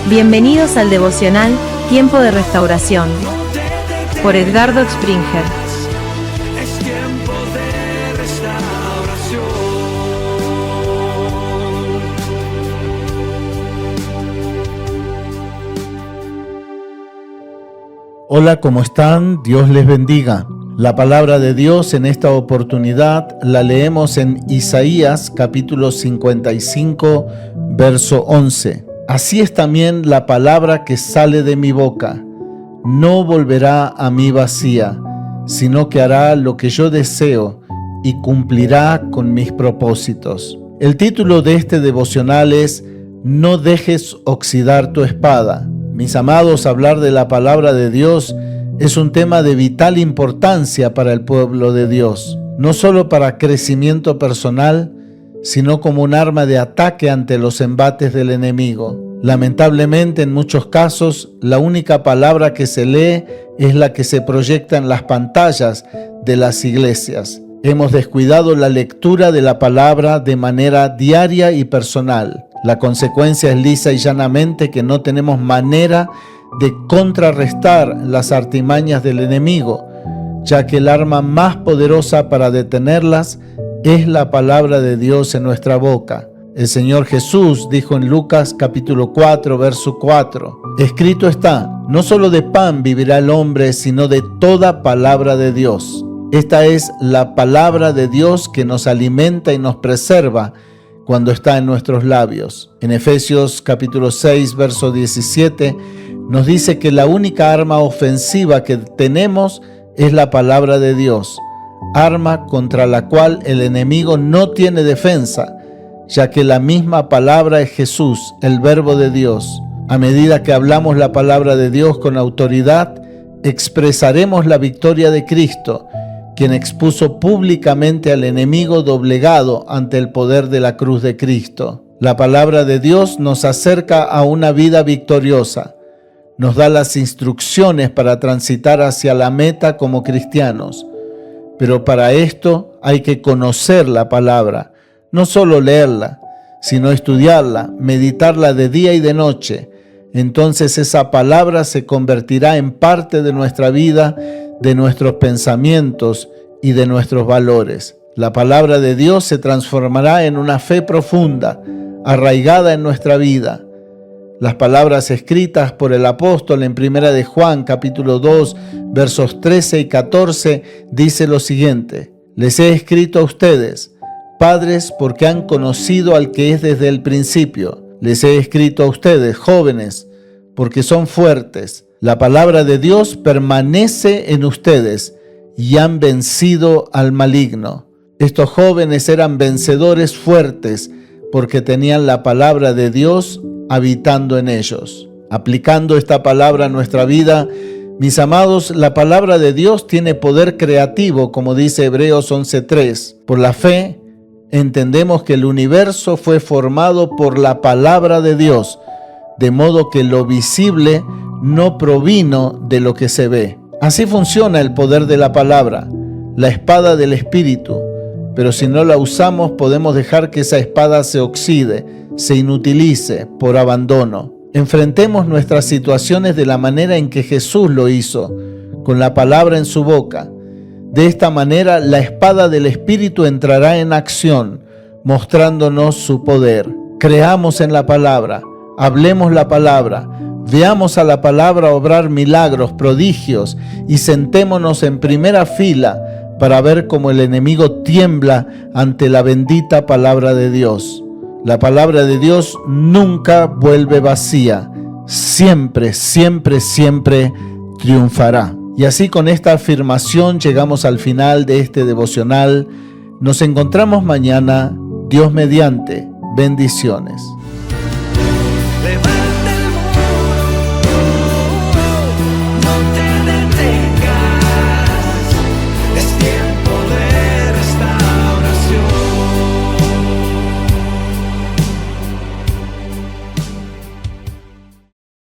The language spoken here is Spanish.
Bienvenidos al devocional Tiempo de Restauración por Edgardo Springer. Es tiempo de restauración. Hola, ¿cómo están? Dios les bendiga. La palabra de Dios en esta oportunidad la leemos en Isaías capítulo 55, verso 11. Así es también la palabra que sale de mi boca. No volverá a mí vacía, sino que hará lo que yo deseo y cumplirá con mis propósitos. El título de este devocional es No dejes oxidar tu espada. Mis amados, hablar de la palabra de Dios es un tema de vital importancia para el pueblo de Dios, no solo para crecimiento personal, sino como un arma de ataque ante los embates del enemigo. Lamentablemente, en muchos casos, la única palabra que se lee es la que se proyecta en las pantallas de las iglesias. Hemos descuidado la lectura de la palabra de manera diaria y personal. La consecuencia es lisa y llanamente que no tenemos manera de contrarrestar las artimañas del enemigo, ya que el arma más poderosa para detenerlas es la palabra de Dios en nuestra boca. El Señor Jesús dijo en Lucas capítulo 4, verso 4, escrito está, no solo de pan vivirá el hombre, sino de toda palabra de Dios. Esta es la palabra de Dios que nos alimenta y nos preserva cuando está en nuestros labios. En Efesios capítulo 6, verso 17, nos dice que la única arma ofensiva que tenemos es la palabra de Dios, arma contra la cual el enemigo no tiene defensa, ya que la misma palabra es Jesús, el Verbo de Dios. A medida que hablamos la palabra de Dios con autoridad, expresaremos la victoria de Cristo, quien expuso públicamente al enemigo doblegado ante el poder de la cruz de Cristo. La palabra de Dios nos acerca a una vida victoriosa. Nos da las instrucciones para transitar hacia la meta como cristianos. Pero para esto hay que conocer la palabra, no solo leerla, sino estudiarla, meditarla de día y de noche. Entonces esa palabra se convertirá en parte de nuestra vida, de nuestros pensamientos y de nuestros valores. La palabra de Dios se transformará en una fe profunda, arraigada en nuestra vida. Las palabras escritas por el apóstol en 1 de Juan capítulo 2 versos 13 y 14 dice lo siguiente: les he escrito a ustedes, padres, porque han conocido al que es desde el principio. Les he escrito a ustedes, jóvenes, porque son fuertes. La palabra de Dios permanece en ustedes y han vencido al maligno. Estos jóvenes eran vencedores fuertes porque tenían la palabra de Dios habitando en ellos. Aplicando esta palabra a nuestra vida, mis amados, la palabra de Dios tiene poder creativo, como dice Hebreos 11:3. Por la fe, entendemos que el universo fue formado por la palabra de Dios, de modo que lo visible no provino de lo que se ve. Así funciona el poder de la palabra, la espada del Espíritu. Pero si no la usamos, podemos dejar que esa espada se oxide, se inutilice por abandono. Enfrentemos nuestras situaciones de la manera en que Jesús lo hizo, con la palabra en su boca. De esta manera, la espada del Espíritu entrará en acción, mostrándonos su poder. Creamos en la palabra, hablemos la palabra, veamos a la palabra obrar milagros, prodigios y sentémonos en primera fila para ver cómo el enemigo tiembla ante la bendita palabra de Dios. La palabra de Dios nunca vuelve vacía, siempre, siempre, siempre triunfará. Y así con esta afirmación llegamos al final de este devocional. Nos encontramos mañana, Dios mediante. Bendiciones.